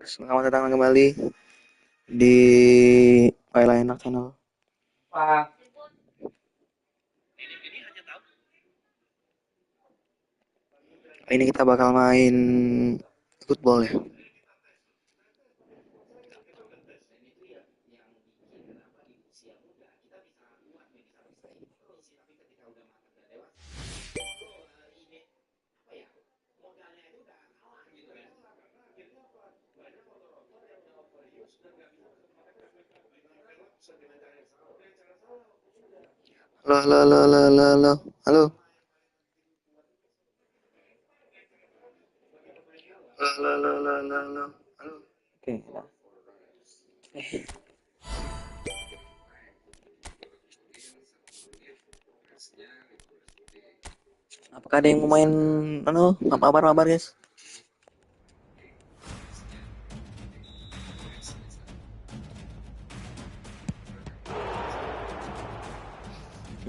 Selamat datang kembali di Enak Channel. Ini kita bakal main football ya. Halo, halo, halo, halo, halo, halo, halo, halo, halo, halo, halo, halo, halo. Oke, nah. Apakah ada yang mau main mabar guys?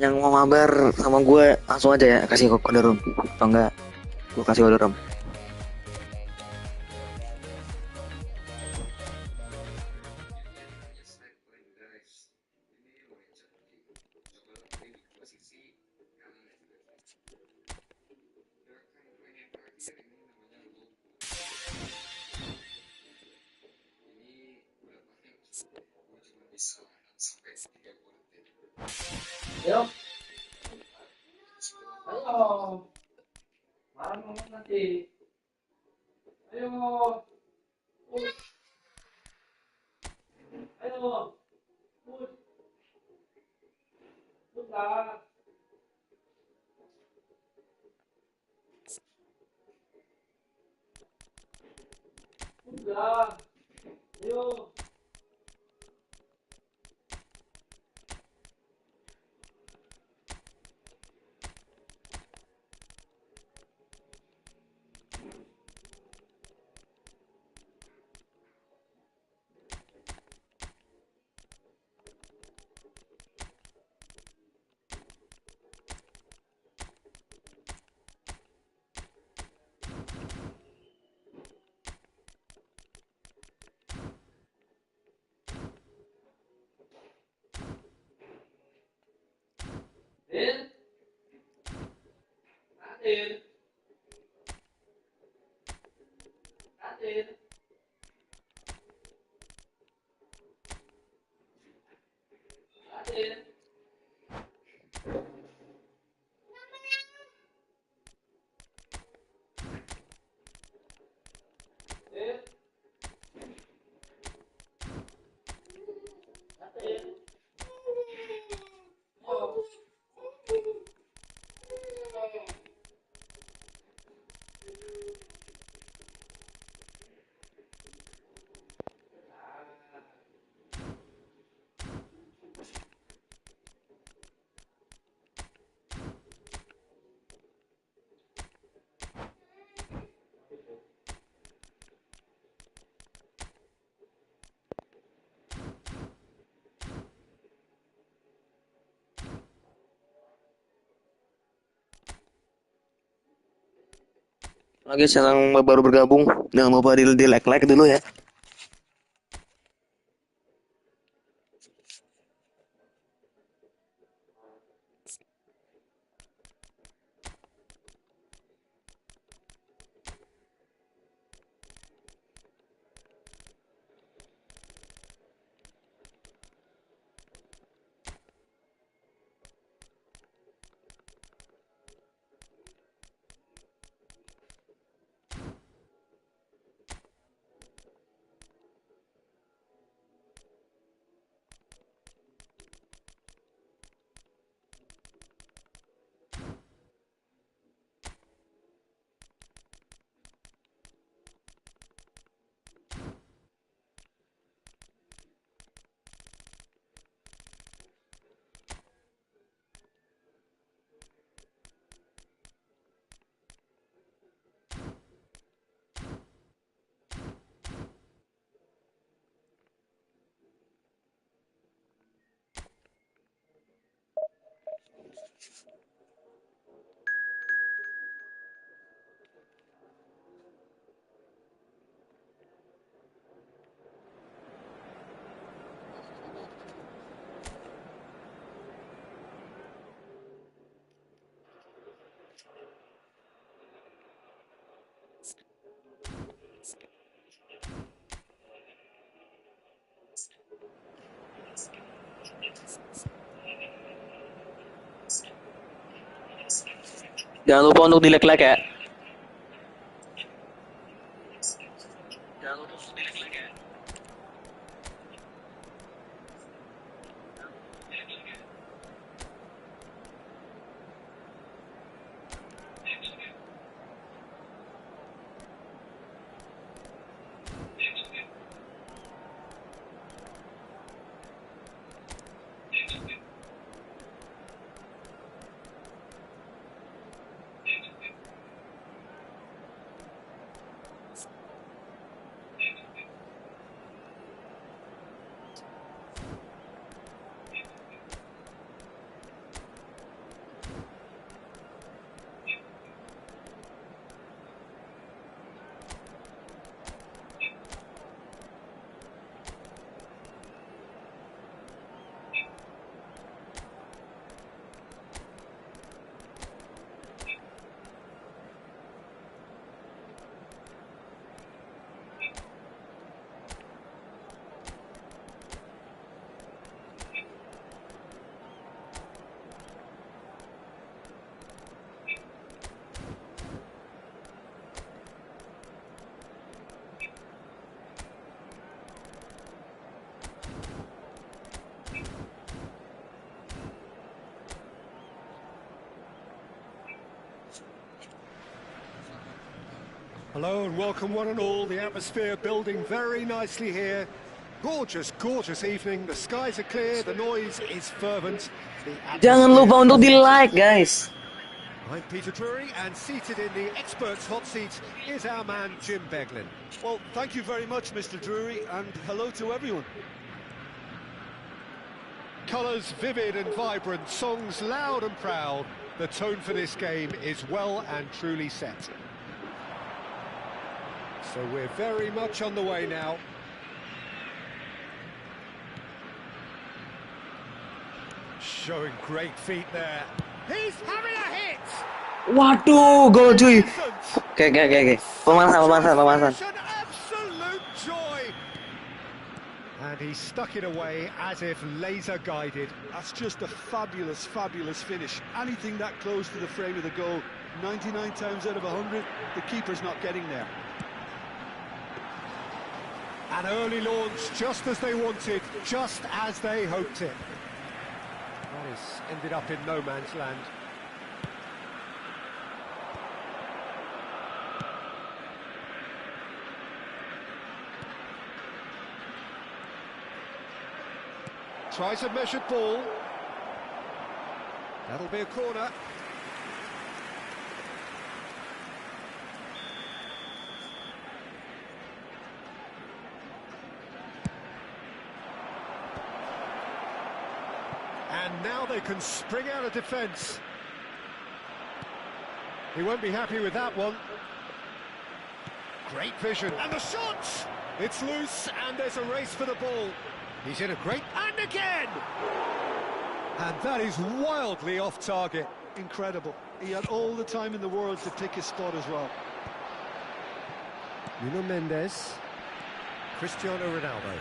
Yang mau mabar sama gue langsung aja ya, kasih kode room atau enggak gue kasih kode room. Ayo, ayo, malam nanti. Ayo, push, ayo, push, push lah, push lah, ayo. Din, Din, Din, Din. Din, Din. Ayo. Lagi yang baru bergabung, jangan lupa di like dulu ya. Jangan lupa untuk di-like ya. Jangan lupa untuk di-like ya. Hello and welcome one and all. The atmosphere building very nicely here. Gorgeous, gorgeous evening. The skies are clear, the noise is fervent. Jangan lupa untuk di-like, guys. I'm Peter Drury, and seated in the experts' hot seat is our man Jim Beglin. Well, thank you very much, Mr. Drury, and hello to everyone. Colours vivid and vibrant, songs loud and proud. The tone for this game is well and truly set. So we're very much on the way now. Showing great feet there. He's having a hit! Waduh, gol cuy. Oke. Pemanasan. An absolute joy! And he stuck it away as if laser guided. That's just a fabulous, fabulous finish. Anything that close to the frame of the goal, 99 times out of 100, the keeper's not getting there. An early launch, just as they wanted, just as they hoped it. That has ended up in no man's land. Tries a measured ball. That'll be a corner. And now they can spring out of defence. He won't be happy with that one. Great vision. And the shot! It's loose, and there's a race for the ball. He's in a great... And again! And that is wildly off target. Incredible. He had all the time in the world to pick his spot as well. Nuno Mendes. Cristiano Ronaldo.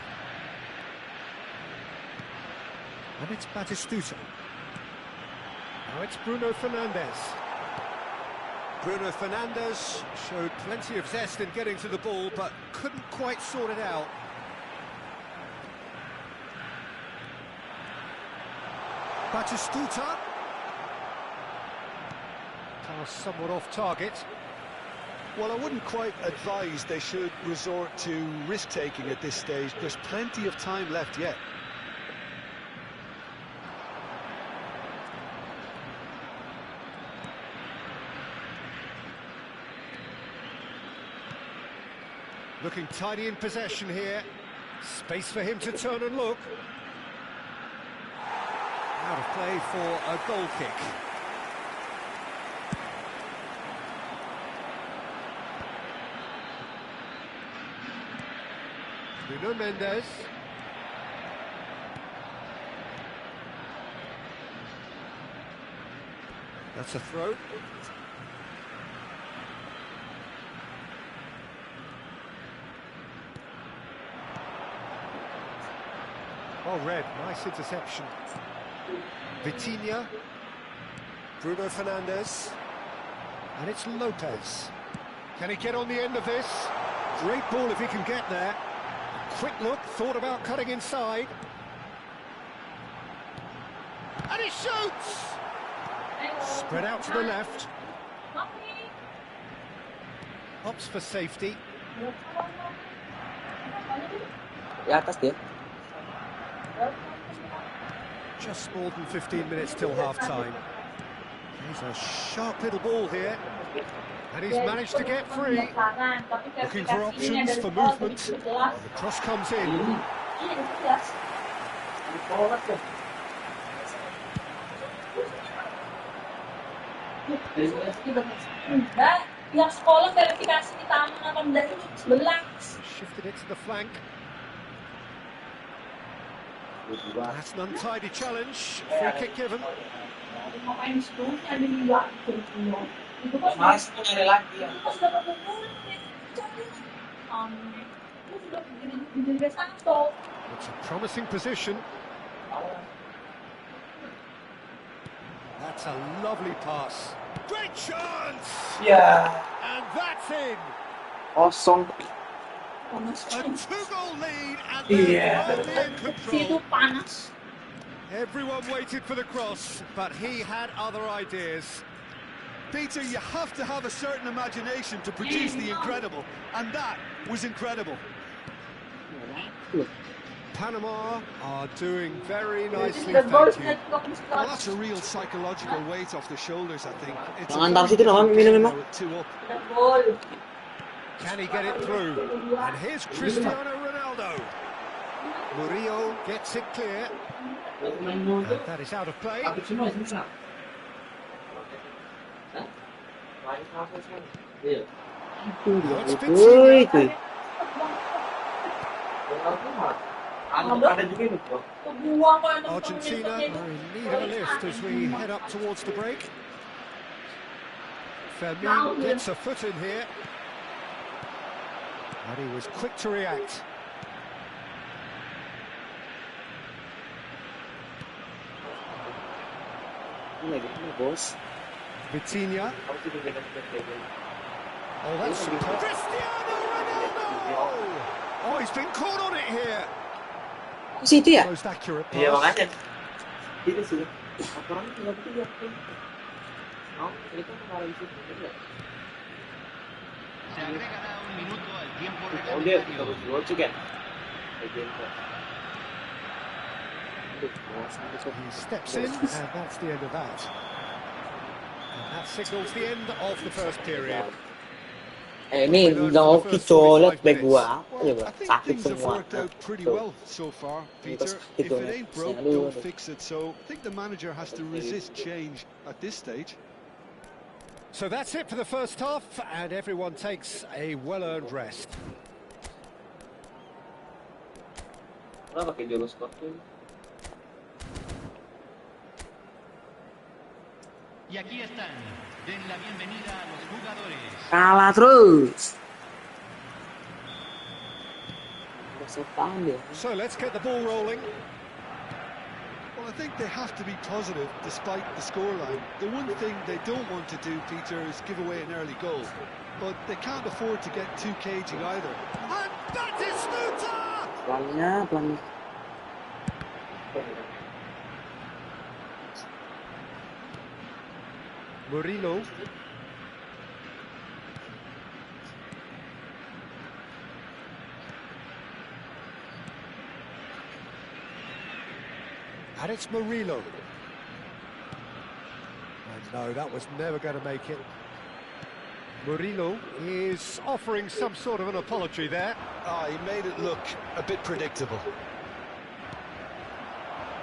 And it's Batistuta. Now it's Bruno Fernandes. Bruno Fernandes showed plenty of zest in getting to the ball, but couldn't quite sort it out. Batistuta. Pass somewhat off target. Well, I wouldn't quite advise they should resort to risk-taking at this stage. There's plenty of time left yet. Looking tidy in possession here. Space for him to turn and look. Out of play for a goal kick. Nuno Mendes. That's a throw. Well read, nice interception. Vitinha. Bruno Fernandes. And it's Lopez. Can he get on the end of this? Great ball if he can get there. Quick look, thought about cutting inside. And he shoots! Spread out to the left. Opts for safety. Di atas dia. Just more than 15 minutes till half-time. He's a sharp little ball here. And he's managed to get free. Looking for options for movement. And the cross comes in. Yang sekolah verifikasi di taman apa dari 11. Shifted it to the flank. That's an untidy challenge. Free kick given. Ngapain di situ? Ada di luar. Itu pas Mas itu nyari lagi ya. pas udah ketemu itu sudah jadi satu. It's a promising position. That's a lovely pass. Great chance! Iya. And that's in! Kosong. A two-goal lead and Yeah. they're firmly in Situ control. panas. Everyone waited for the cross, but he had other ideas. Peter, you have to have a certain imagination to produce the incredible, and that was incredible. Panama are doing very nicely, The goal thank you. Well, that's a real psychological weight off the shoulders, I think. It's Jangan taruh situ dong, minum. two up. The goal. Can he get it through? And here's Cristiano Ronaldo. Murillo gets it clear. And that is out of play. Habis semua susah. Hah? Lain apa sih? Iya. Now it's Woi, Vitinha. Ada juga itu, Bro. Kebuang kok yang Argentina are in need of a lift as we head up towards the break. Fermin gets a foot in here. And he was quick to react. Ini bos. Vitinha. Oh, that's superb. Cristiano Ronaldo! Oh, he's been caught on it here. Kok situ ya? Most accurate Iya pass. makanya. Itu sih. Aturan tinggal begitu ya. No, ini kan kalau itu benar. Se agregará un minuto al tiempo Oh dia kita reglamentario. lucu kan. He steps in, and that's the end of that. And that signals the end of the first period. Ini udah oke colet back gua. Ya, Well, gua I think sakit things have semua. worked out pretty well so far, Peter. sakit If dong, it ya. ain't broke, Aduh. don't fix it. So I think the manager has to resist change at this stage. So that's it for the first half, and everyone takes a well-earned rest. Kenapa pakai jurus sport tuh? Y aquí están. Den la bienvenida a los jugadores. Kalah terus. Setan dia. So let's get the ball rolling. Well, I think they have to be positive despite the scoreline. The one thing they don't want to do, Peter, is give away an early goal. But they can't afford to get too cagey either. And that is Snuta! Pelan. Murillo. And it's Murillo. And no, that was never going to make it. Murillo is offering some sort of an apology there. He made it look a bit predictable.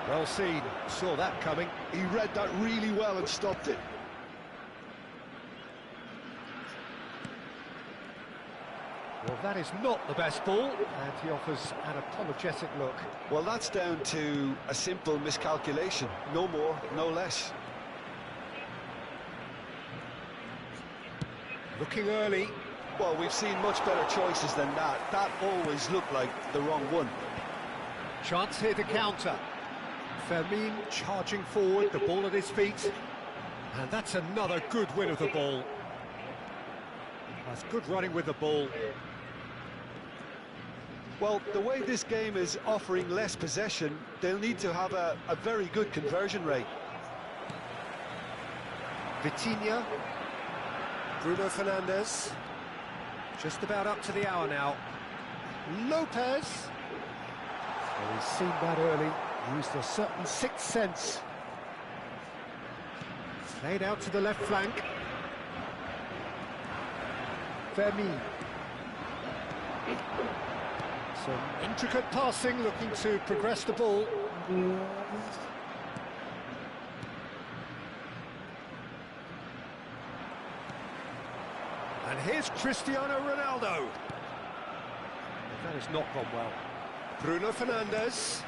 Well seen, saw that coming. He read that really well and stopped it. Well, that is not the best ball, and he offers an apologetic look. Well, that's down to a simple miscalculation. No more, no less. Looking early. Well, we've seen much better choices than that. That always looked like the wrong one. Chance here to counter. Fermin charging forward, the ball at his feet. And that's another good win of the ball. That's good running with the ball. Well, the way this game is offering less possession, they'll need to have a very good conversion rate. Vitinha. Bruno Fernandes. Just about up to the hour now. Lopez. Well, he's seen that early. Used a certain sixth sense. Played out to the left flank. Fermin. Some intricate passing, looking to progress the ball. And here's Cristiano Ronaldo. That has not gone well. Bruno Fernandes.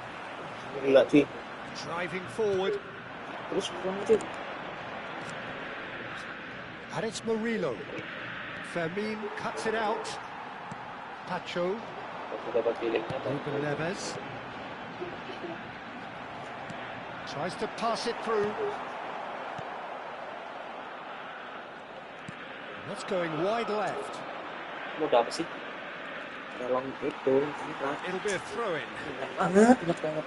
Gila cuy. Driving forward. Terus bukan cuy. And it's Murillo. Fermin cuts it out. Pacho. Dapat pilihnya. Ruben Neves. Tries to pass it through. That's going wide left. Mudah apa sih? Tolong itu. It'll be a throw-in. Banget, enak banget.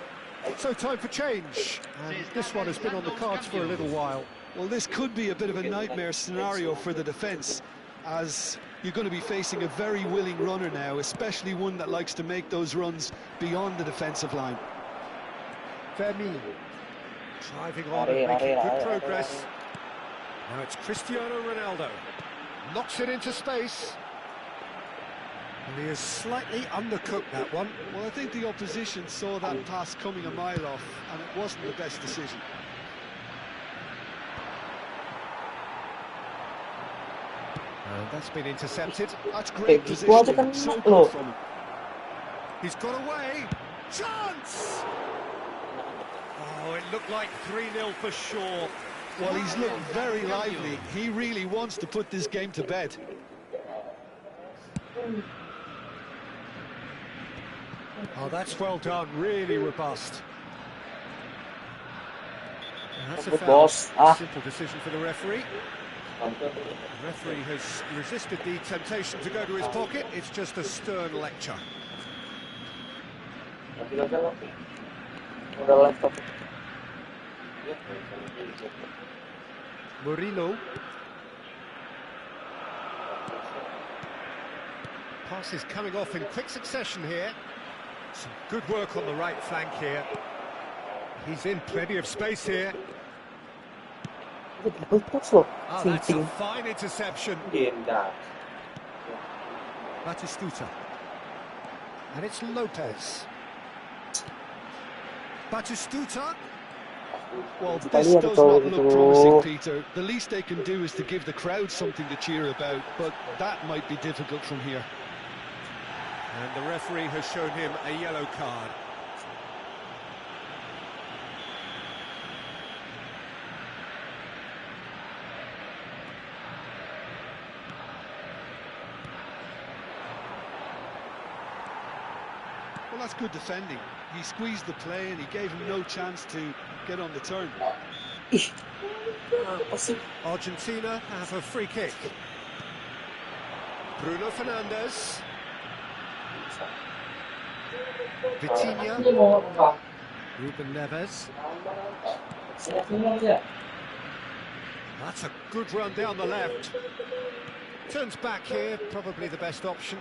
So time for change. And this one has been on the cards for a little while. Well, this could be a bit of a nightmare scenario for the defence, as you're going to be facing a very willing runner now, especially one that likes to make those runs beyond the defensive line. Fermin driving on and making good progress. Now it's Cristiano Ronaldo. Knocks it into space. And he has slightly undercooked that one. Well, I think the opposition saw that pass coming a mile off, and it wasn't the best decision. And that's been intercepted. That's great Itu aja kan positioning, so enak loh. good from him. He's got away. Chance! Oh, it looked like 3-0 for sure. Well, he's looked very lively. He really wants to put this game to bed. Oh, that's well done. Really robust. And that's a Good foul. boss. Ah. Simple decision for the referee. The referee has resisted the temptation to go to his pocket. It's just a stern lecture. Udah laptop. Murillo. Pass is coming off in quick succession here. Some good work on the right flank here. He's in plenty of space here. Touch loh. Oh, that's a fine interception. Batistuta. And it's Lopez. Batistuta. Well, this does not look promising, Peter. The least they can do is to give the crowd something to cheer about, but that might be difficult from here. And the referee has shown him a yellow card. Well, that's good defending. He squeezed the play and he gave him no chance to get on the turn. Argentina have a free kick. Bruno Fernandes. Vitinha. Ruben Neves. That's a good run down the left. Turns back here, probably the best option.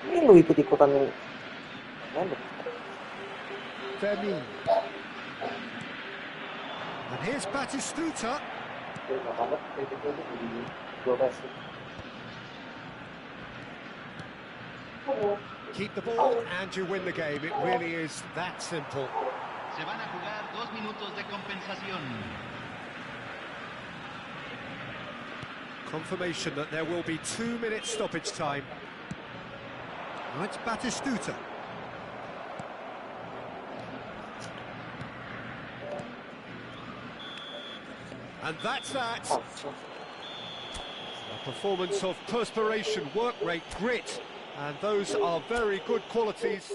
Ini lu ikut-ikutan Fermin. And here's Batistuta. Keep the ball and you win the game. It really is that simple. Se van a jugar 2 minutos de compensación. Confirmation that there will be 2 minutes stoppage time. Now it's Batistuta. And that's that. performance of perspiration, work rate, grit, and those are very good qualities.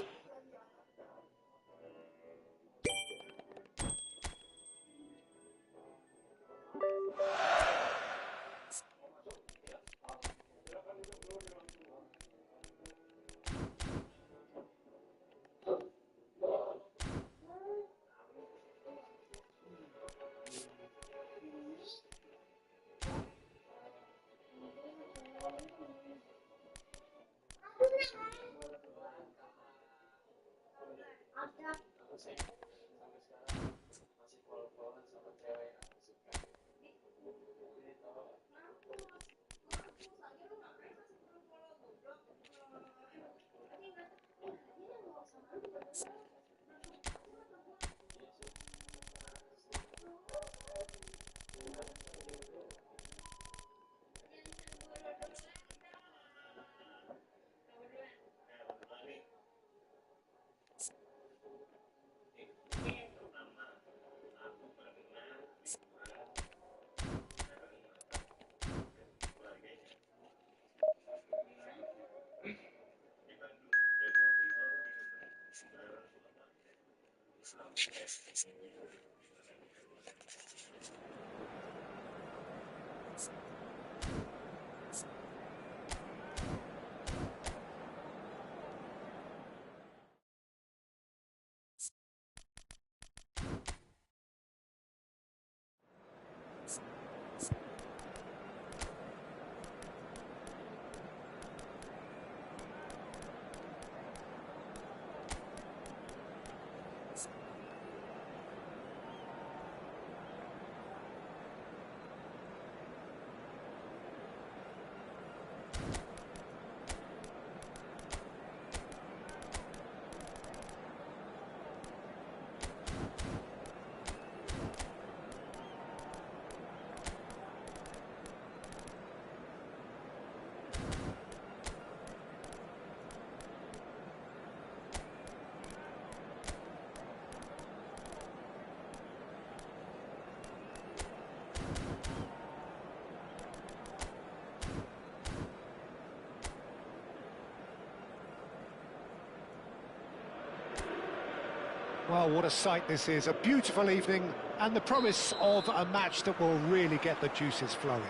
Well, what a sight this is, a beautiful evening and the promise of a match that will really get the juices flowing.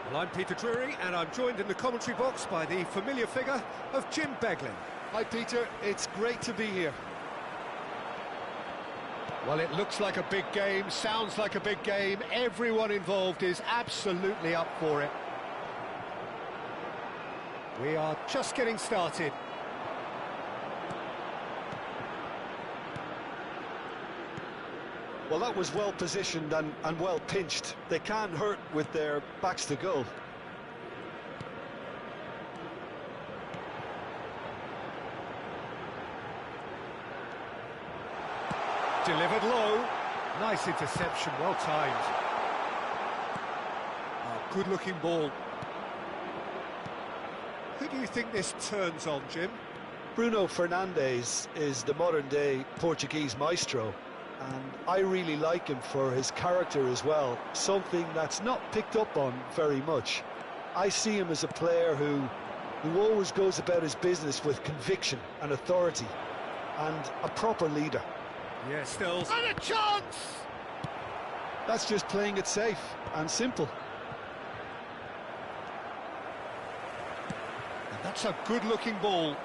Well, I'm Peter Drury and I'm joined in the commentary box by the familiar figure of Jim Beglin. Hi, Peter. It's great to be here. Well, it looks like a big game, sounds like a big game, everyone involved is absolutely up for it. We are just getting started. Well, that was well positioned and well pinched. They can't hurt with their backs to goal. Delivered low. Nice interception, well timed. Oh, good-looking ball. Who do you think this turns on, Jim? Bruno Fernandes is the modern-day Portuguese maestro, and I really like him for his character as well, something that's not picked up on very much. I see him as a player who always goes about his business with conviction and authority, and a proper leader. Yeah, still. And a chance! That's just playing it safe and simple. And that's a good-looking ball.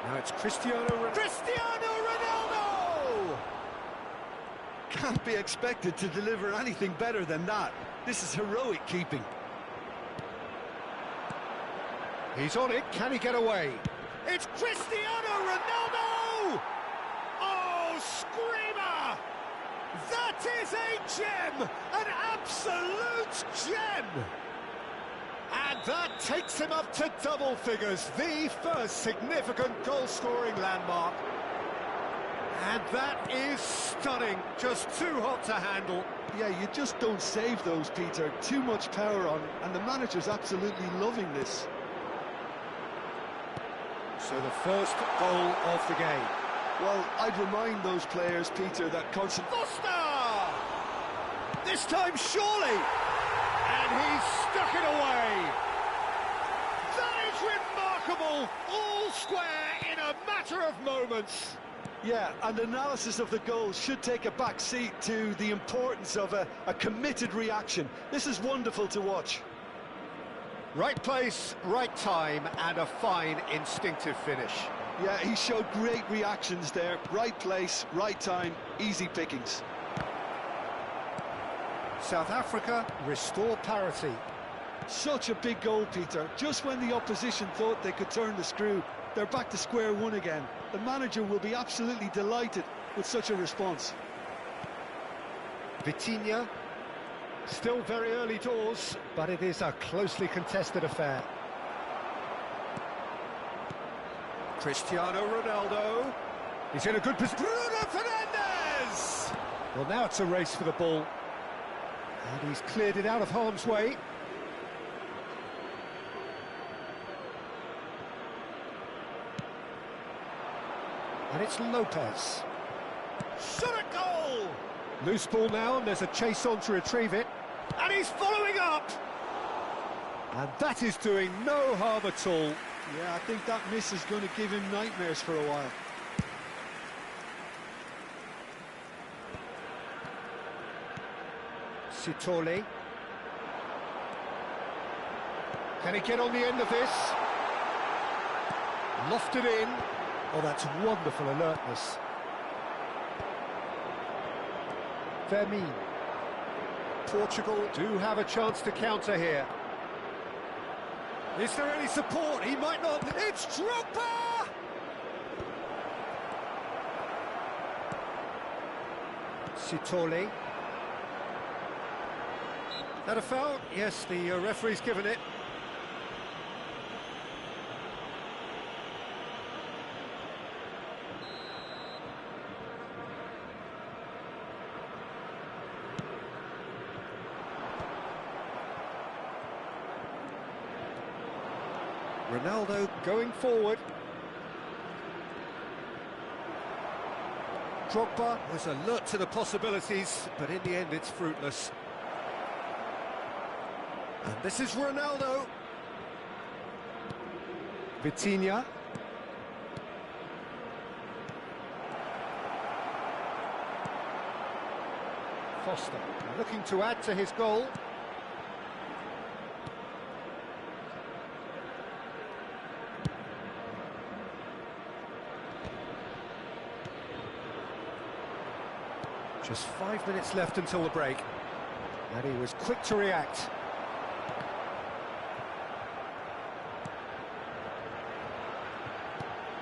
Now it's Cristiano Ronaldo! Can't be expected to deliver anything better than that. This is heroic keeping. He's on it, can he get away? It's Cristiano Ronaldo! Oh, screamer! That is a gem! An absolute gem! And that takes him up to double figures, the first significant goal-scoring landmark. And that is stunning, just too hot to handle. Yeah, you just don't save those, Peter. Too much power on, and the manager's absolutely loving this. So the first goal of the game. Well, I'd remind those players, Peter, that constant... Foster! This time, surely! And he's stuck it away! That is remarkable! All square in a matter of moments! Yeah, and analysis of the goal should take a back seat to the importance of a committed reaction. This is wonderful to watch. Right place, right time, and a fine instinctive finish. Yeah, he showed great reactions there. Right place, right time, easy pickings. South Africa restore parity. Such a big goal, Peter. Just when the opposition thought they could turn the screw, they're back to square one again. The manager will be absolutely delighted with such a response. Vitinha, still very early doors, but it is a closely contested affair. Cristiano Ronaldo, he's in a good position. Bruno Fernandes! Well, now it's a race for the ball. And he's cleared it out of harm's way. And it's Lopez. Shot at goal! Loose ball now, and there's a chase on to retrieve it. And he's following up! And that is doing no harm at all. Yeah, I think that miss is going to give him nightmares for a while. Sitole. Can he get on the end of this? Lofted in. Oh, that's wonderful alertness. Firmino. Portugal do have a chance to counter here. Is there any support? He might not. It's Drogba! Sitole. That a foul? Yes, the referee's given it. Ronaldo going forward. Drogba was alert to the possibilities, but in the end it's fruitless. And this is Ronaldo. Vitinha. Foster looking to add to his goal. Just 5 minutes left until the break, and he was quick to react.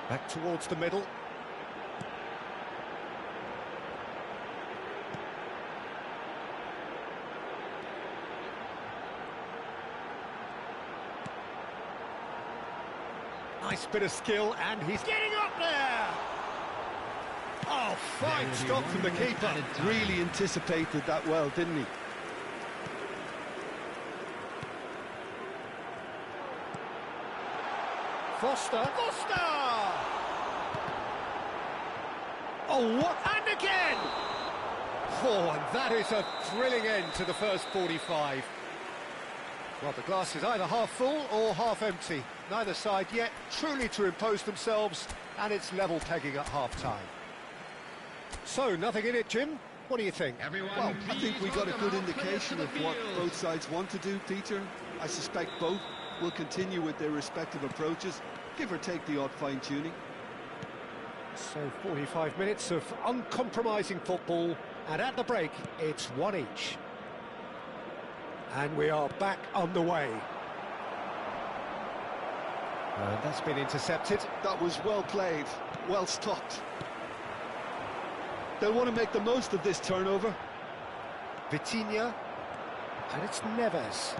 Back towards the middle. Nice bit of skill, and he's getting up there! Oh, fine stop from the keeper. Really anticipated that well, didn't he? Foster. Oh, what? And again! Oh, and that is a thrilling end to the first 45. Well, the glass is either half full or half empty. Neither side yet truly to impose themselves, and it's level pegging at half-time. So, nothing in it, Jim? What do you think? Well, I think we got a good indication of what both sides want to do, Peter. I suspect both will continue with their respective approaches, give or take the odd fine-tuning. So 45 minutes of uncompromising football, and at the break, it's one each. And we are back on the way. And that's been intercepted. That was well played, well stopped. They'll want to make the most of this turnover. Vitinha, and it's Neves.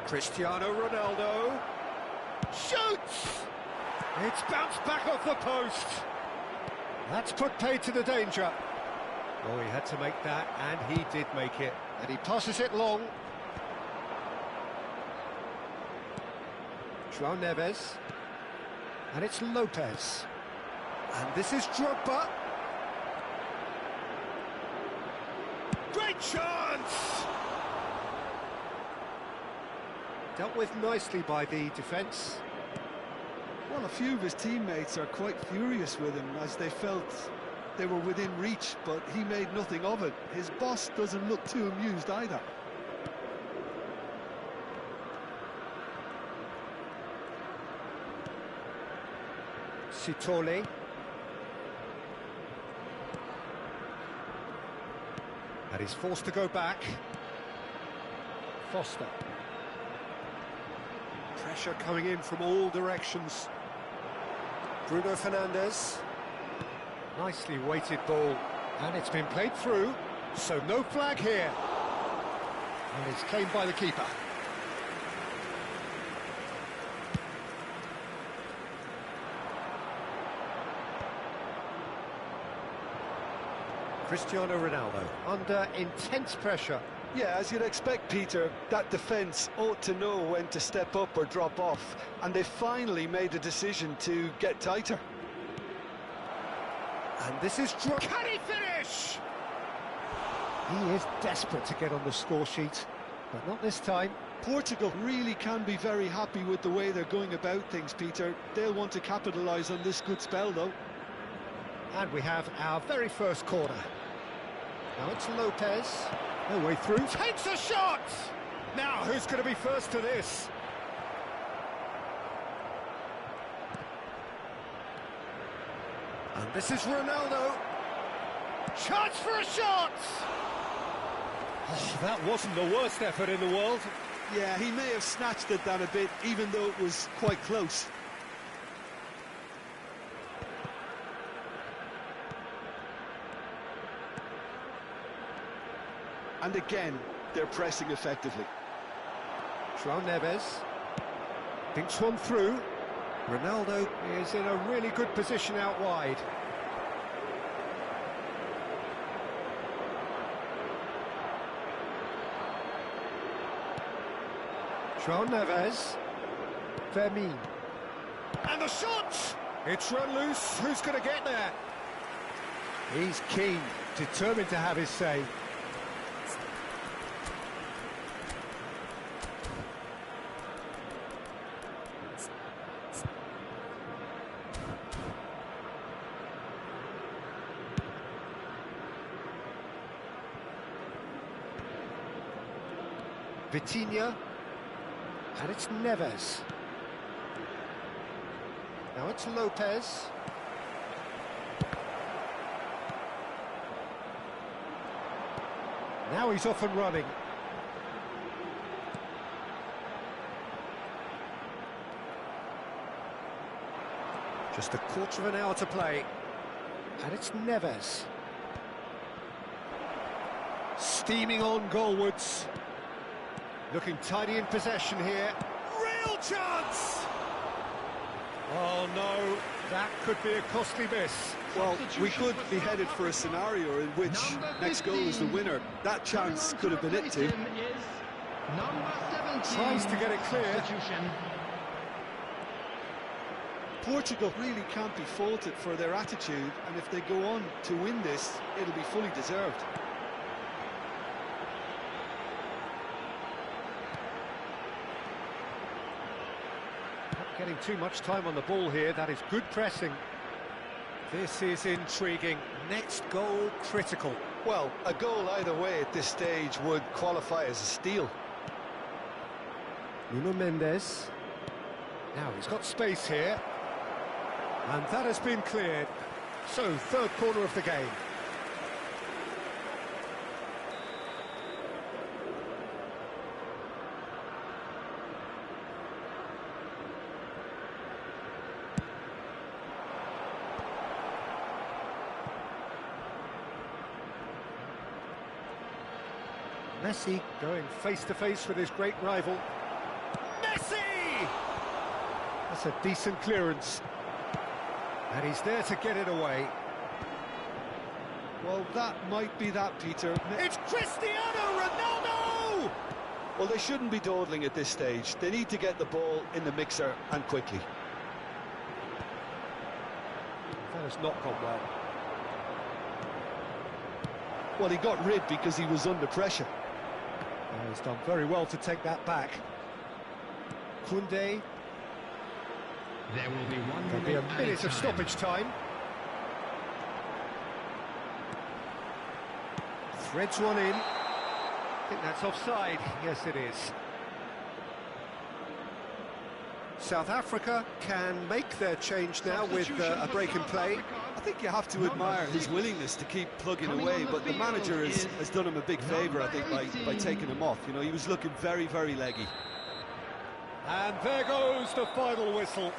Cristiano Ronaldo shoots! It's bounced back off the post. That's put paid to the danger. Oh, he had to make that, and he did make it. And he passes it long. João Neves. And it's Lopez. And this is Drogba. Great Great chance! Dealt with nicely by the defence. Well, a few of his teammates are quite furious with him as they felt they were within reach, but he made nothing of it. His boss doesn't look too amused either. Sitole. And he's forced to go back. Foster. Pressure coming in from all directions. Bruno Fernandes. Nicely weighted ball. And it's been played through, so no flag here. And it's claimed by the keeper. Cristiano Ronaldo under intense pressure. Yeah, as you'd expect, Peter, that defence ought to know when to step up or drop off, and they finally made a decision to get tighter. And this is... Can he finish? He is desperate to get on the score sheet, but not this time. Portugal really can be very happy with the way they're going about things, Peter. They'll want to capitalise on this good spell, though. And we have our very first corner. Now it's Lopez. No way through. Takes a shot! Now, who's going to be first to this? And this is Ronaldo. Chance for a shot! Oh, that wasn't the worst effort in the world. Yeah, he may have snatched it down a bit, even though it was quite close. And again, they're pressing effectively. João Neves thinks one through. Ronaldo is in a really good position out wide. João Neves. Fermin. And the shot! It's run loose. Who's going to get there? He's keen, determined to have his say. Vitinha, and it's Neves. Now it's Lopez. Now he's off and running. Just a quarter of an hour to play. And it's Neves. Steaming on goalwards. Looking tidy in possession here. Real chance! Oh no, that could be a costly miss. Well, we could be headed for a scenario in which next goal is the winner. That chance could have been it too. Tries to get it clear. Portugal really can't be faulted for their attitude, and if they go on to win this, it'll be fully deserved. Not getting too much time on the ball here. That is good pressing. This is intriguing. Next goal critical. Well, a goal either way at this stage would qualify as a steal. Nuno Mendes. Now he's got space here. And that has been cleared. So, third corner of the game. Messi going face-to-face with his great rival. Messi! That's a decent clearance. And he's there to get it away. Well, that might be that, Peter. It's Cristiano Ronaldo! Well, they shouldn't be dawdling at this stage. They need to get the ball in the mixer and quickly. That has not gone well. Well, he got rid because he was under pressure. He's done very well to take that back. Koundé. There will be one There'll be a minute of stoppage time. Threads one in. I think that's offside. Yes, it is. South Africa can make their change now with a break in play. I think you have to admire his willingness to keep plugging away, but the manager has done him a big favour, I think, by taking him off. You know, he was looking very, very leggy. And there goes the final whistle.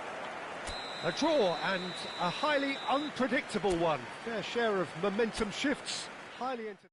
A draw, and a highly unpredictable one. Fair share of momentum shifts. Highly entertaining.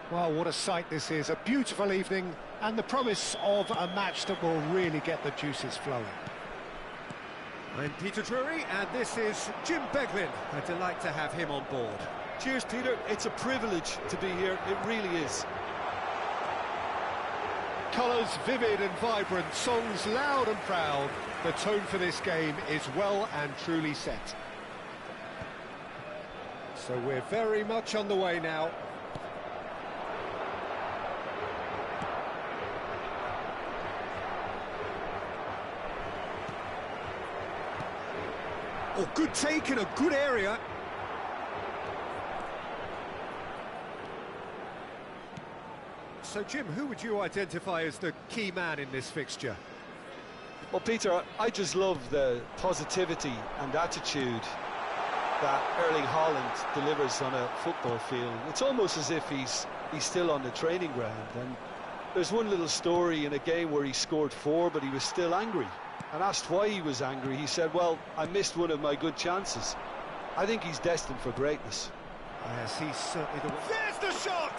Well, what a sight this is. A beautiful evening and the promise of a match that will really get the juices flowing. I'm Peter Drury, and this is Jim Beglin. A delight to have him on board. Cheers, Peter. It's a privilege to be here. It really is. Colours vivid and vibrant, songs loud and proud. The tone for this game is well and truly set. So we're very much on the way now. Oh, good take in a good area. So, Jim, who would you identify as the key man in this fixture? Well, Peter, I just love the positivity and attitude that Erling Haaland delivers on a football field. It's almost as if he's still on the training ground. And there's one little story in a game where he scored 4, but he was still angry. And asked why he was angry, he said, well, I missed one of my good chances. I think he's destined for greatness. Yes, he's certainly the one. There's the shot!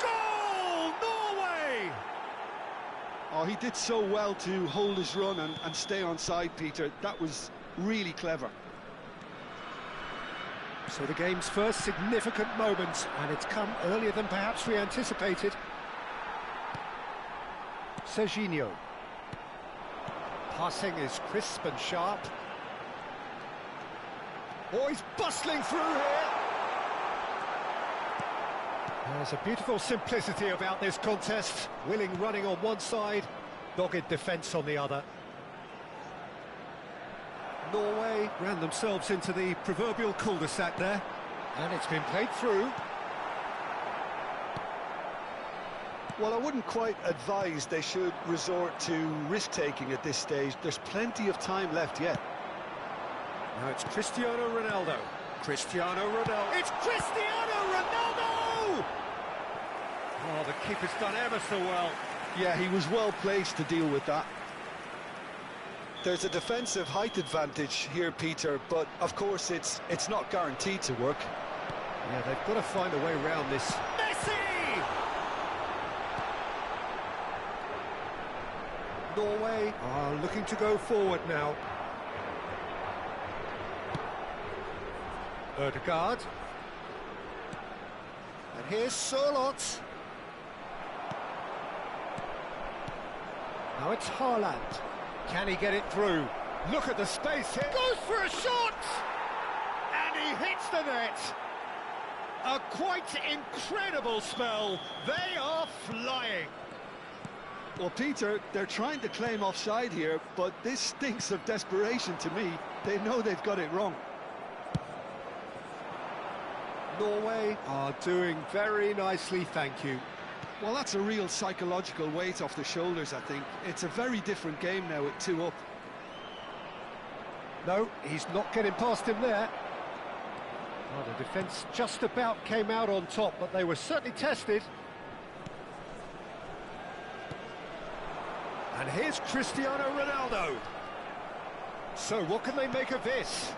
Goal! Norway! Oh, he did so well to hold his run and stay on side, Peter. That was really clever. So the game's first significant moment, and it's come earlier than perhaps we anticipated. Serginho. Passing is crisp and sharp. Oh, he's bustling through here. There's a beautiful simplicity about this contest. Willing running on one side, dogged defence on the other. Norway ran themselves into the proverbial cul-de-sac there, and it's been played through. Well, I wouldn't quite advise they should resort to risk-taking at this stage. There's plenty of time left yet. Now it's Cristiano Ronaldo. Cristiano Ronaldo. It's Cristiano Ronaldo! Oh, the keeper's done ever so well. Yeah, he was well placed to deal with that. There's a defensive height advantage here, Peter, but of course it's not guaranteed to work. Yeah, they've got to find a way around this. Messi! Norway are looking to go forward now. Ødegaard. And here's Sørloth. Now it's Haaland. Can he get it through? Look at the space here. Goes for a shot! And he hits the net. A quite incredible spell. They are flying. Well, Peter, they're trying to claim offside here, but this stinks of desperation to me. They know they've got it wrong. Norway are doing very nicely, thank you. Well, that's a real psychological weight off the shoulders, I think. It's a very different game now with 2 up. No, he's not getting past him there. Well, the defence just about came out on top, but they were certainly tested. And here's Cristiano Ronaldo. So what can they make of this?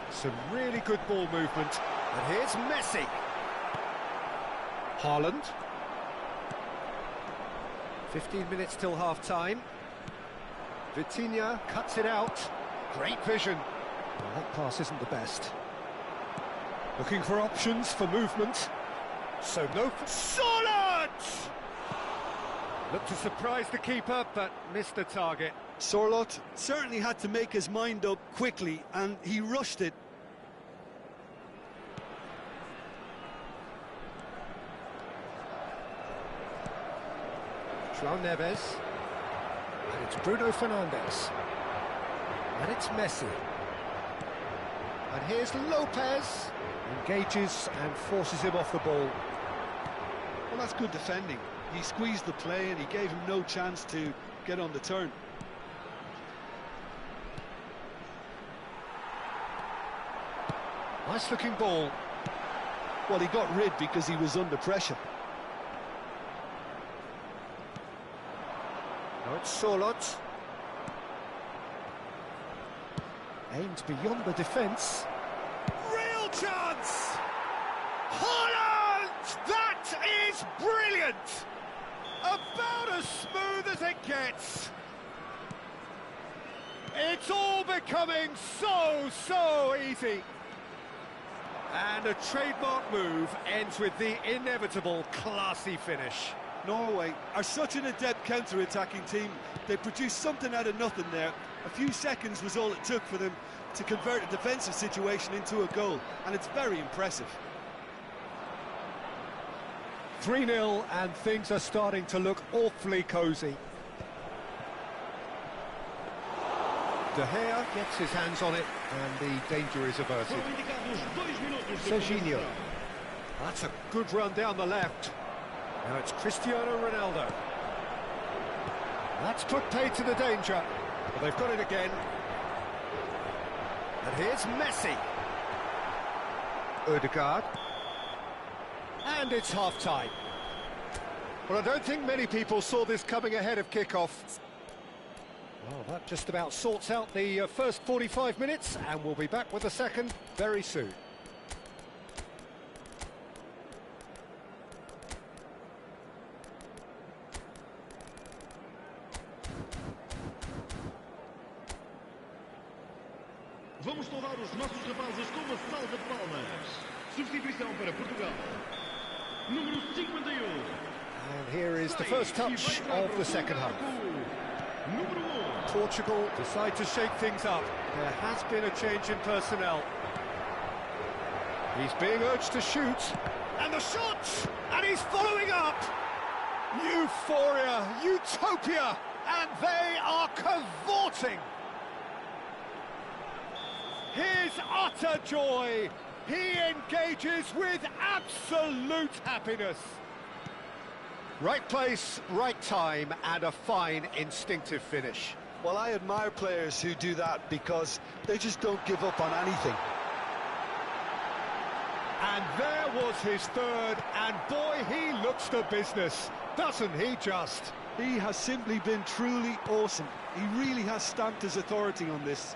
Some really good ball movement. And here's Messi. Haaland. 15 minutes till half-time. Vitinha cuts it out. Great vision. Well, that pass isn't the best. Looking for options for movement. So no... Solid! Looked to surprise the keeper, but missed the target. Sørloth certainly had to make his mind up quickly, and he rushed it. João Neves. And it's Bruno Fernandes. And it's Messi. And here's Lopez. Engages and forces him off the ball. Well, that's good defending. He squeezed the play and he gave him no chance to get on the turn. Nice looking ball. Well, he got rid because he was under pressure. Now it's Sørloth. Aimed beyond the defence. Real chance! Haaland! That is brilliant! About as smooth as it gets. It's all becoming so easy. And a trademark move ends with the inevitable classy finish. Norway are such an adept counter-attacking team. They produced something out of nothing there. A few seconds was all it took for them to convert a defensive situation into a goal, and it's very impressive. 3-0, and things are starting to look awfully cosy. De Gea gets his hands on it, and the danger is averted. Serginho. That's a good run down the left. Now it's Cristiano Ronaldo. That's put paid to the danger. But they've got it again. And here's Messi. Ødegaard. And it's half-time. Well, I don't think many people saw this coming ahead of kick-off. Well, that just about sorts out the first 45 minutes, and we'll be back with the second very soon. Vamos saudar os nossos rapazes com uma salva de palmas. Substituição para Portugal. Número 51. And here is the first touch of the second half. Portugal decide to shake things up. There has been a change in personnel. He's being urged to shoot. And the shot! And he's following up! Euphoria, utopia! And they are cavorting! His utter joy! He engages with absolute happiness. Right place, right time, and a fine instinctive finish. Well, I admire players who do that because they just don't give up on anything. And there was his third, and boy, he looks the business, doesn't he just? He has simply been truly awesome. He really has stamped his authority on this.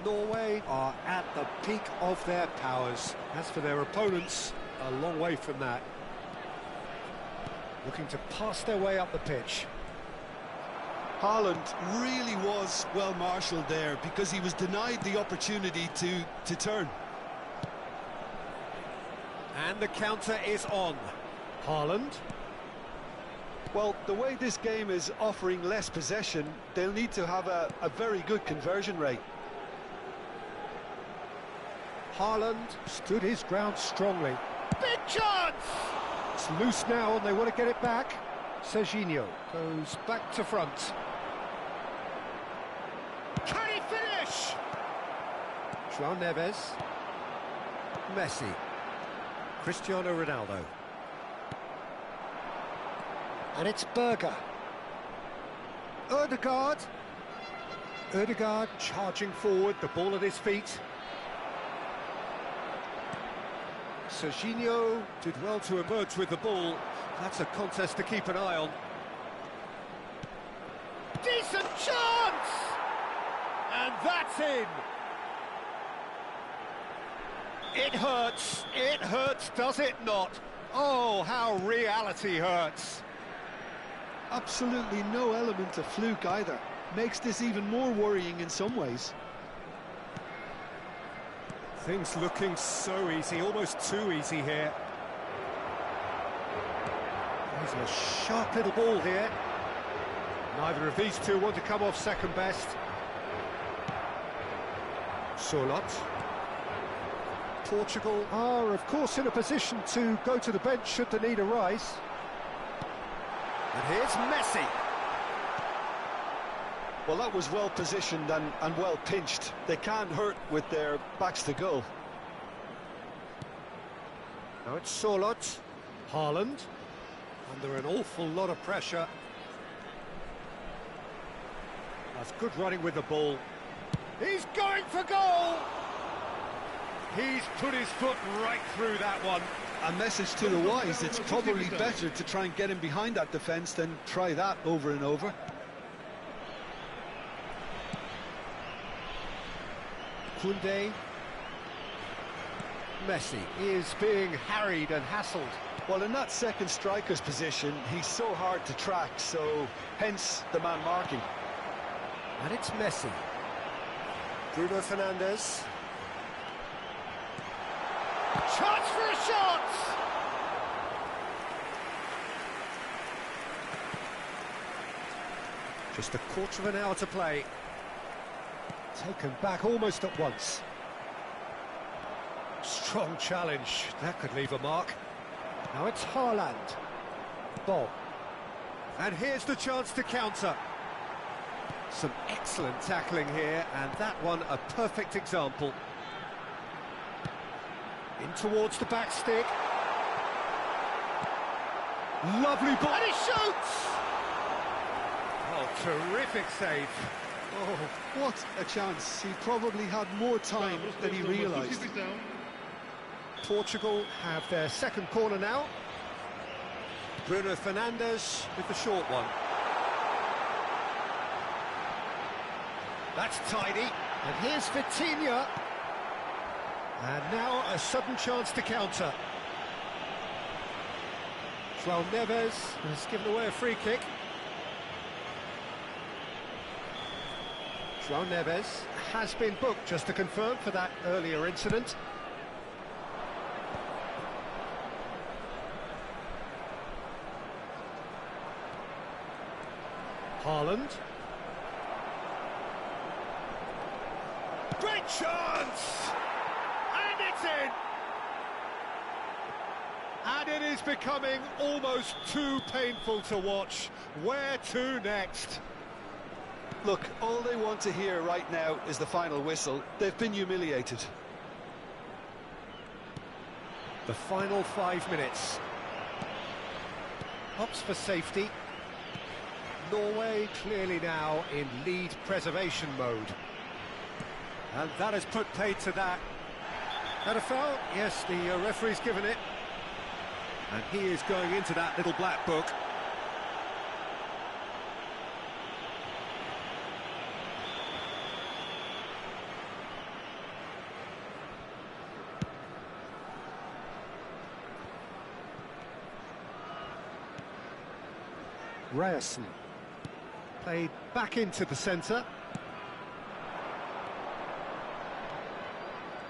Norway are at the peak of their powers. As for their opponents, a long way from that. Looking to pass their way up the pitch. Haaland really was well marshalled there because he was denied the opportunity to turn. And the counter is on. Haaland. Well, the way this game is offering less possession, they'll need to have a very good conversion rate. Haaland stood his ground strongly. Big chance! It's loose now and they want to get it back. Serginho goes back to front. Can he finish? João Neves. Messi. Cristiano Ronaldo. And it's Berger. Ødegaard. Ødegaard charging forward, the ball at his feet. Serginho did well to emerge with the ball. That's a contest to keep an eye on. Decent chance! And that's in! It hurts, does it not? Oh, how reality hurts. Absolutely no element of fluke either. Makes this even more worrying in some ways. Things looking so easy, almost too easy here. There's a sharp little ball here. Neither of these two want to come off second best. Solot. Portugal are, of course, in a position to go to the bench should the need arise. And here's Messi. Well, that was well positioned and well pinched. They can't hurt with their backs to goal. Now it's Solot. Haaland. Under an awful lot of pressure. That's good running with the ball. He's going for goal! He's put his foot right through that one. A message to the wise, it's probably better to try and get him behind that defence than try that over and over. Koundé. Messi is being harried and hassled. Well, in that second striker's position, he's so hard to track, so hence the man marking. And it's Messi. Bruno Fernandes. Chance for a shot! Just a quarter of an hour to play. Taken back almost at once. Strong challenge. That could leave a mark. Now it's Haaland. Bob. And here's the chance to counter. Some excellent tackling here, and that one a perfect example. In towards the back stick. Lovely ball. And he shoots! Oh, terrific save. Oh, what a chance. He probably had more time than he realised. Portugal have their second corner now. Bruno Fernandes with the short one. That's tidy. And here's Vitinha. And now a sudden chance to counter. João Neves has given away a free kick. João Neves has been booked, just to confirm, for that earlier incident. Haaland. Great chance! And it's in! And it is becoming almost too painful to watch. Where to next? Look, all they want to hear right now is the final whistle. They've been humiliated. The final 5 minutes. Opts for safety. Norway clearly now in lead preservation mode. And that has put paid to that. Had a foul? Yes, the referee's given it. And he is going into that little black book. Ryerson played back into the centre.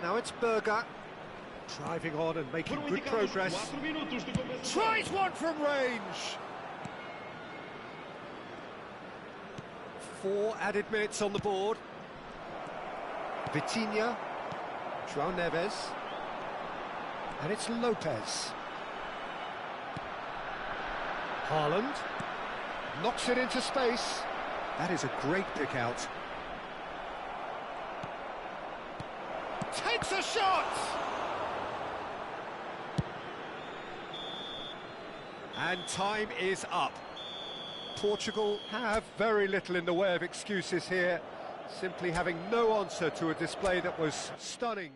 Now it's Berger driving on and making good progress. Tries one from range. 4 added minutes on the board. Vitinha, João Neves, and it's Lopez. Haaland knocks it into space. That is a great pick out. Takes a shot! And time is up. Portugal have very little in the way of excuses here, simply having no answer to a display that was stunning.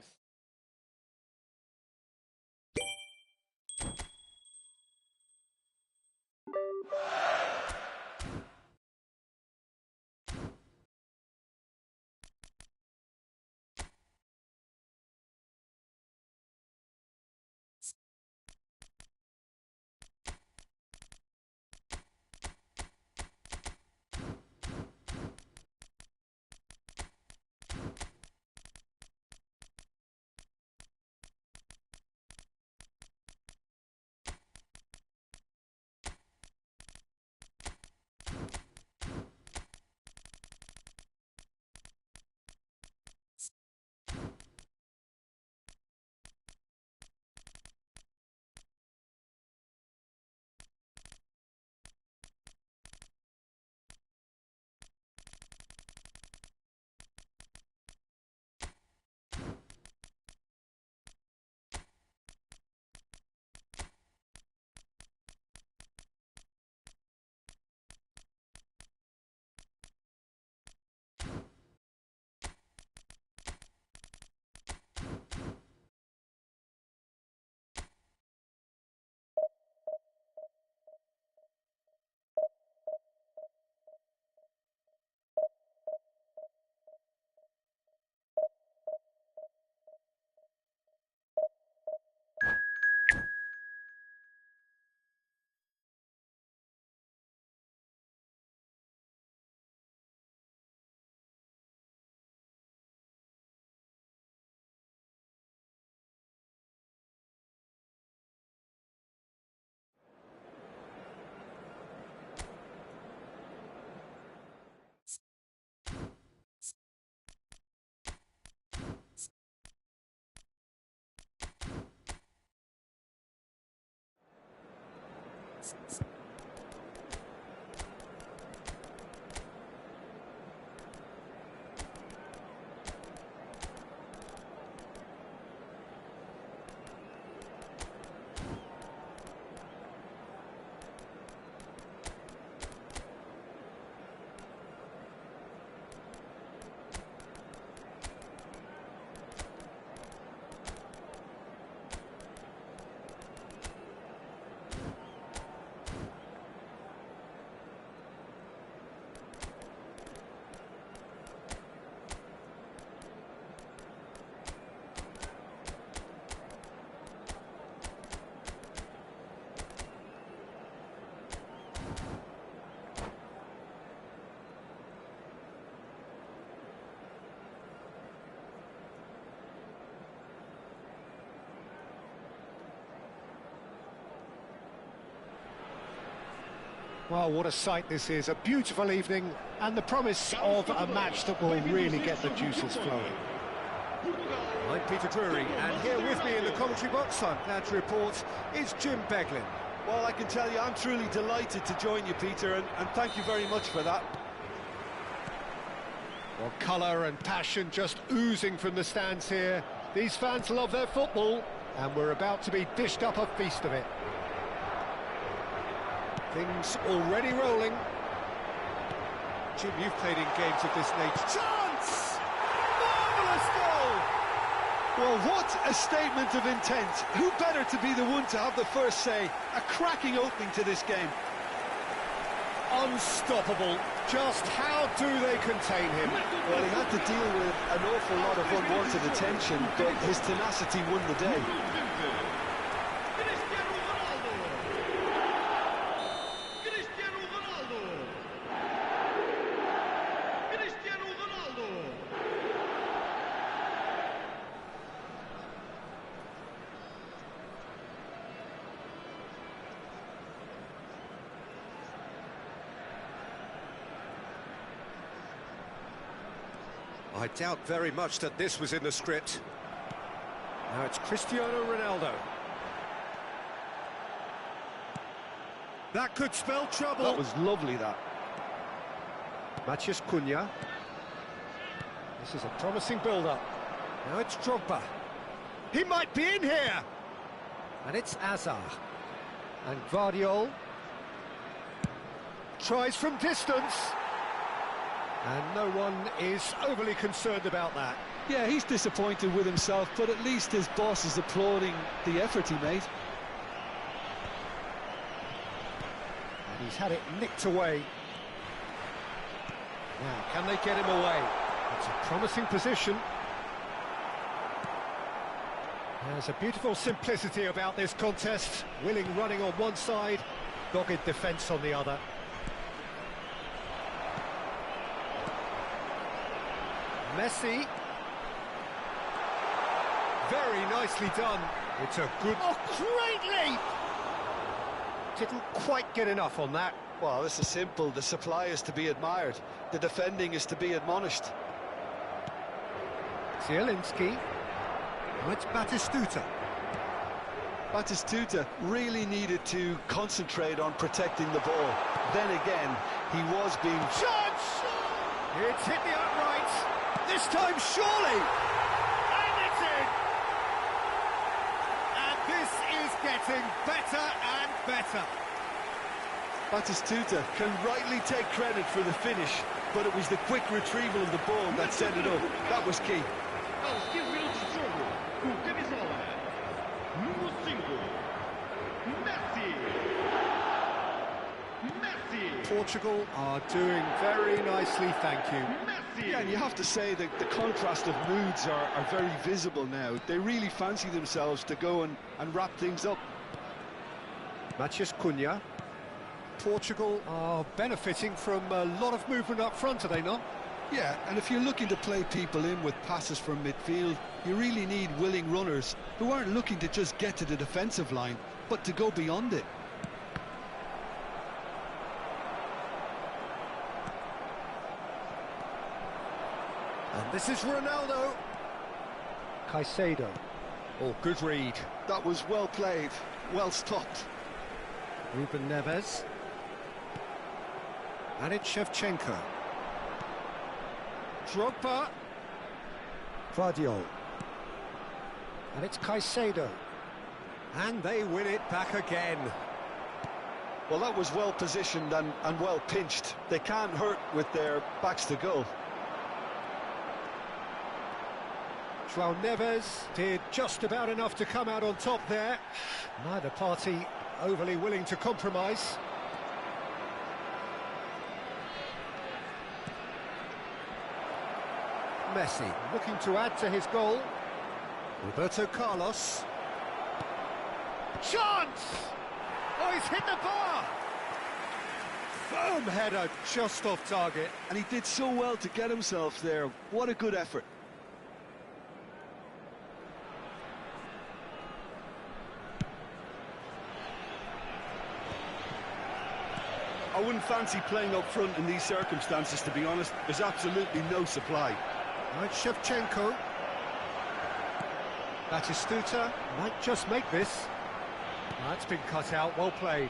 Well, what a sight this is, a beautiful evening and the promise of a match that will really get the juices flowing. I'm Peter Drury, and here with me in the commentary box, I'm glad to report, is Jim Beglin. Well, I can tell you, I'm truly delighted to join you, Peter, and thank you very much for that. Well, colour and passion just oozing from the stands here. These fans love their football, and we're about to be dished up a feast of it. Things already rolling. Jim, you've played in games of this nature. Chance! Marvellous goal! Well, what a statement of intent. Who better to be the one to have the first say? A cracking opening to this game. Unstoppable. Just how do they contain him? Well, he had to deal with an awful lot of unwanted attention, but his tenacity won the day. I doubt very much that this was in the script. Now it's Cristiano Ronaldo. That could spell trouble. That was lovely, that. Matheus Cunha. This is a promising build-up. Now it's Drogba. He might be in here! And it's Azar. And Guardiola. Tries from distance. And no one is overly concerned about that. Yeah, he's disappointed with himself, but at least his boss is applauding the effort he made. And he's had it nicked away. Now, can they get him away? It's a promising position. There's a beautiful simplicity about this contest. Willing running on one side, dogged defence on the other. Messi. Very nicely done. It's a good... Oh, great leap! Didn't quite get enough on that. Well, this is simple. The supply is to be admired. The defending is to be admonished. Zielinski. Now it's Batistuta. Batistuta really needed to concentrate on protecting the ball. Then again, he was being... Chance! It's hit the upright. This time, surely! And it's in! And this is getting better and better. Batistuta can rightly take credit for the finish, but it was the quick retrieval of the ball that set it up. That was key. Aos 15 minutos de jogo, com camisola número 5, Messi. Messi. Portugal are doing very nicely, thank you. Messi. Yeah, and you have to say that the contrast of moods are very visible now. They really fancy themselves to go and wrap things up. Matheus Cunha. Portugal are benefiting from a lot of movement up front, are they not? Yeah, and if you're looking to play people in with passes from midfield, you really need willing runners who aren't looking to just get to the defensive line, but to go beyond it. And this is Ronaldo. Caicedo. Oh, good read. That was well played, well stopped. Ruben Neves. And it's Shevchenko. Drogba. Guardiola. And it's Caicedo. And they win it back again. Well, that was well positioned and well pinched. They can't hurt with their backs to goal. João Neves did just about enough to come out on top there. Neither party overly willing to compromise. Messi looking to add to his goal. Roberto Carlos. Chance! Oh, he's hit the bar! Firm header just off target. And he did so well to get himself there. What a good effort. I wouldn't fancy playing up front in these circumstances, to be honest. There's absolutely no supply. Right, Shevchenko. Batistuta might just make this. That's been cut out, well played.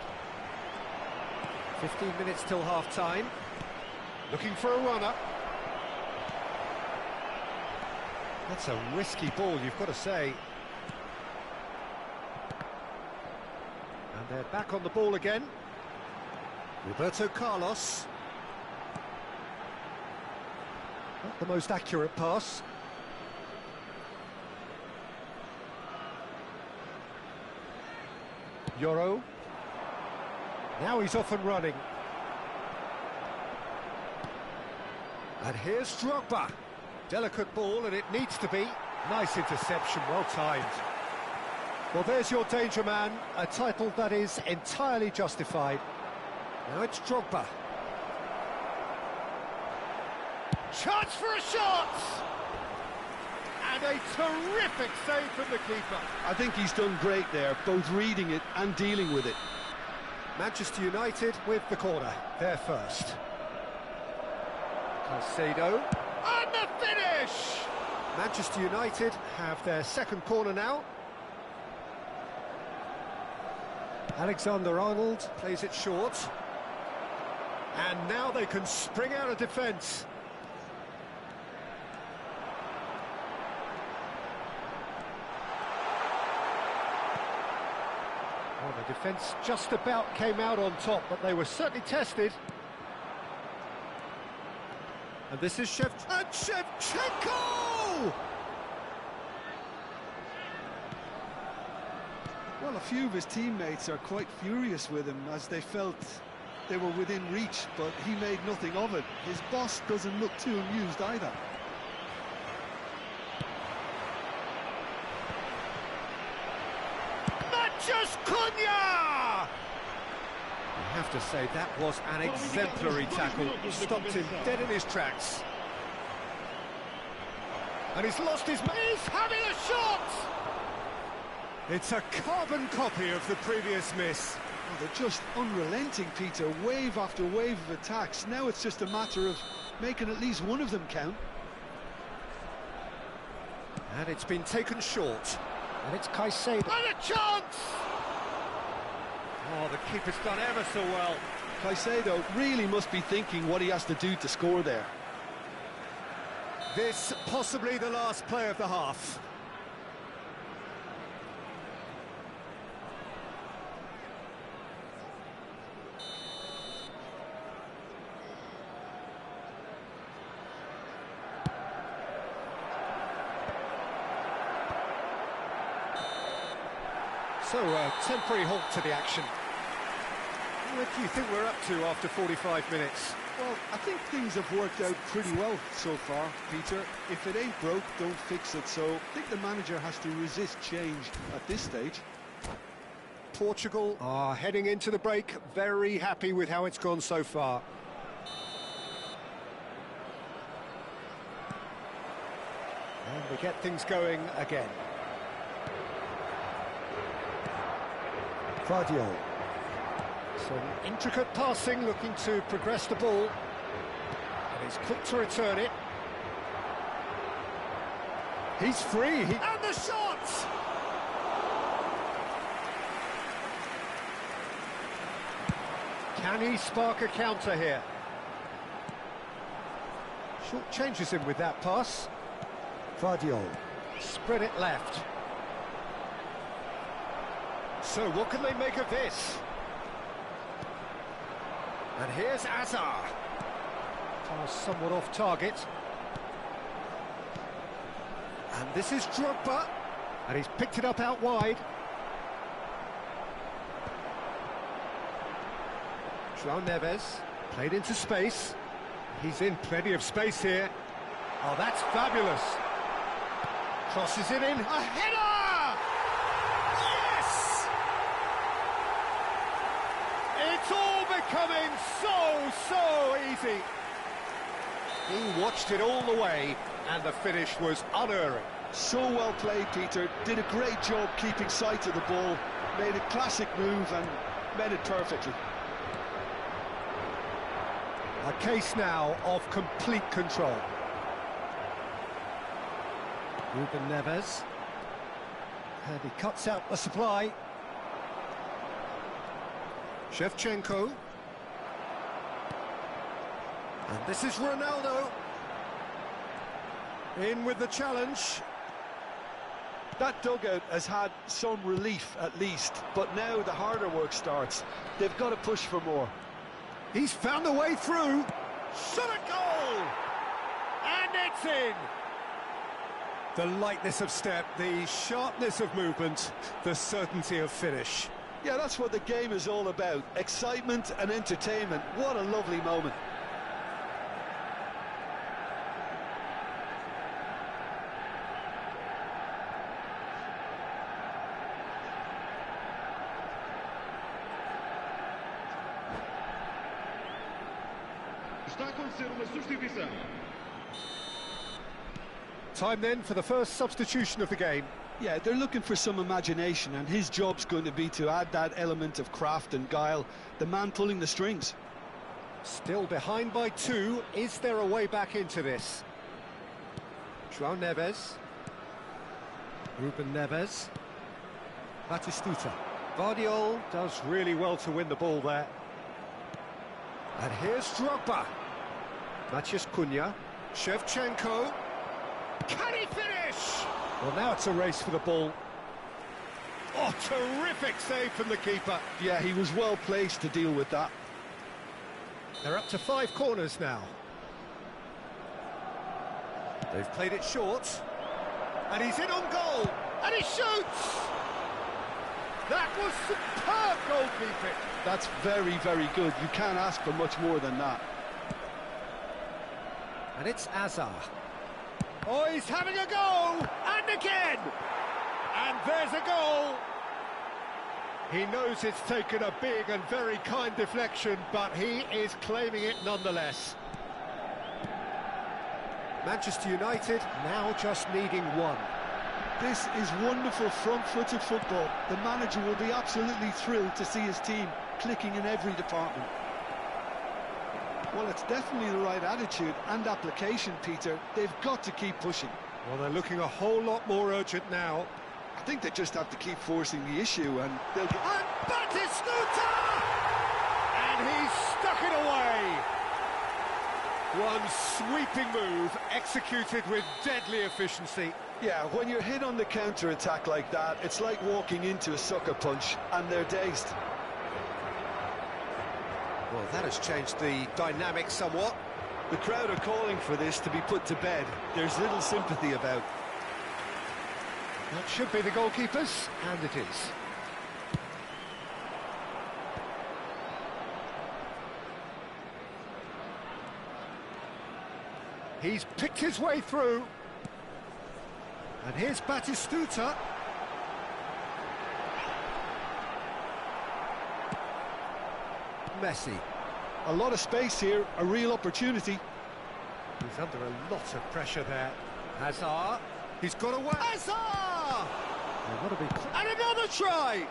15 minutes till half-time. Looking for a runner. That's a risky ball, you've got to say. And they're back on the ball again. Roberto Carlos. Not the most accurate pass. Euro. Now he's off and running. And here's Drogba. Delicate ball, and it needs to be. Nice interception, well timed. Well, there's your danger man, a title that is entirely justified. Now it's Drogba. Chance for a shot! And a terrific save from the keeper. I think he's done great there, both reading it and dealing with it. Manchester United with the corner, they're first. Caicedo. And the finish! Manchester United have their second corner now. Alexander-Arnold plays it short. And now they can spring out of defence. Well, the defence just about came out on top, but they were certainly tested. And this is Shevchenko! Well, a few of his teammates are quite furious with him as they felt they were within reach, but he made nothing of it. His boss doesn't look too amused either. Cunha! I have to say, that was an exemplary tackle. Stopped him dead in his tracks. And he's lost his... He's having a shot! It's a carbon copy of the previous miss. Oh, they're just unrelenting, Peter. Wave after wave of attacks. Now it's just a matter of making at least one of them count. And it's been taken short. And it's Caicedo. And a chance! Oh, the keeper's done ever so well. Caicedo really must be thinking what he has to do to score there. This possibly the last play of the half. So, a temporary halt to the action. What do you think we're up to after 45 minutes? Well, I think things have worked out pretty well so far, Peter. If it ain't broke, don't fix it. So I think the manager has to resist change at this stage. Portugal are heading into the break, very happy with how it's gone so far. And we get things going again. Vardio. Some intricate passing, looking to progress the ball. And he's quick to return it. He's free. And the shot! Can he spark a counter here? Short changes him with that pass. Vardio. Spread it left. So what can they make of this? And here's Azar. Pass somewhat off target. And this is Drogba. And he's picked it up out wide. João Neves played into space. He's in plenty of space here. Oh, that's fabulous. Crosses it in. A header! Yes! It's all becoming so easy. He watched it all the way, and the finish was unerring. So well played, Peter. Did a great job keeping sight of the ball. Made a classic move and made it perfectly. A case now of complete control. Ruben Neves. And he cuts out the supply. Shevchenko. And this is Ronaldo. In with the challenge. That dugout has had some relief at least, but now the harder work starts. They've got to push for more. He's found a way through. Shot a goal! And it's in! The lightness of step, the sharpness of movement, the certainty of finish. Yeah, that's what the game is all about. Excitement and entertainment. What a lovely moment. Está a acontecer uma substituição. Time then for the first substitution of the game. Yeah, they're looking for some imagination, and his job's going to be to add that element of craft and guile, the man pulling the strings. Still behind by 2. Is there a way back into this? João Neves. Ruben Neves. Batistuta. Vardiol does really well to win the ball there. And here's Drogba. Maciej Cunha. Shevchenko. Can he finish? Well, now it's a race for the ball. Oh, terrific save from the keeper. Yeah, he was well placed to deal with that. They're up to 5 corners now. They've played it short. And he's in on goal. And he shoots! That was superb goalkeeping. That's very, very good. You can't ask for much more than that. And it's Azar. Oh, he's having a go! And again! And there's a goal! He knows it's taken a big and very kind deflection, but he is claiming it nonetheless. Manchester United now just needing 1. This is wonderful front-footed football. The manager will be absolutely thrilled to see his team clicking in every department. Well, it's definitely the right attitude and application, Peter. They've got to keep pushing. Well, they're looking a whole lot more urgent now. I think they just have to keep forcing the issue, and they'll get... And Batistuta! And he's stuck it away! One sweeping move, executed with deadly efficiency. Yeah, when you're hit on the counter-attack like that, it's like walking into a sucker punch, and they're dazed. Well, that has changed the dynamic somewhat. The crowd are calling for this to be put to bed. There's little sympathy about. That should be the goalkeepers, and it is. He's picked his way through. And here's Batistuta. Messi. A lot of space here, a real opportunity. He's under a lot of pressure there. Hazard. He's got away. Hazard! And another try!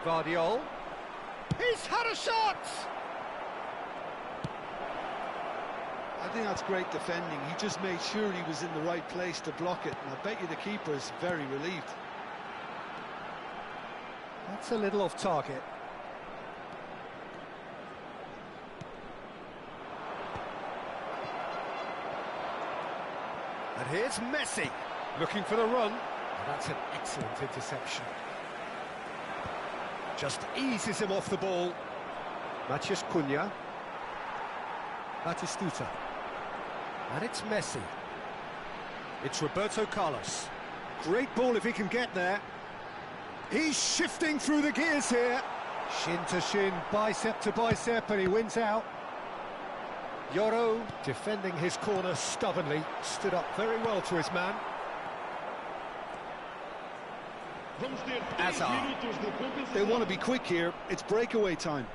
Vardiol. He's had a shot! I think that's great defending. He just made sure he was in the right place to block it, and I bet you the keeper's very relieved. That's a little off target. And here's Messi, looking for the run. And that's an excellent interception. Just eases him off the ball. Maciej Cunha. Batistuta. And it's Messi. It's Roberto Carlos. Great ball if he can get there. He's shifting through the gears here. Shin to shin, bicep to bicep, and he wins out. Yoro, defending his corner stubbornly, stood up very well to his man. Hazard. They want to be quick here. It's breakaway time.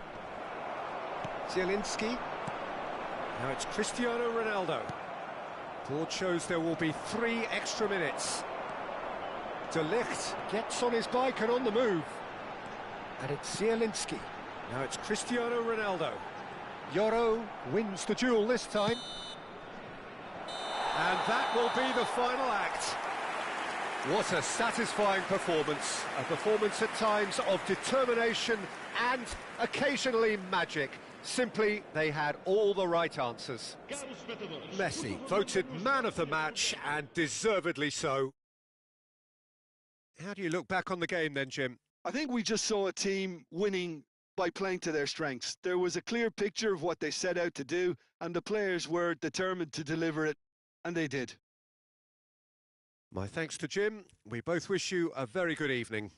Zielinski. Now it's Cristiano Ronaldo. Board shows there will be 3 extra minutes. De Ligt gets on his bike and on the move. And it's Zielinski. Now it's Cristiano Ronaldo. Yoro wins the duel this time. And that will be the final act. What a satisfying performance. A performance at times of determination and occasionally magic. Simply, they had all the right answers. Caros espectadores, Messi voted man of the match, and deservedly so. How do you look back on the game then, Jim? I think we just saw a team winning by playing to their strengths. There was a clear picture of what they set out to do, and the players were determined to deliver it, and they did. My thanks to Jim. We both wish you a very good evening.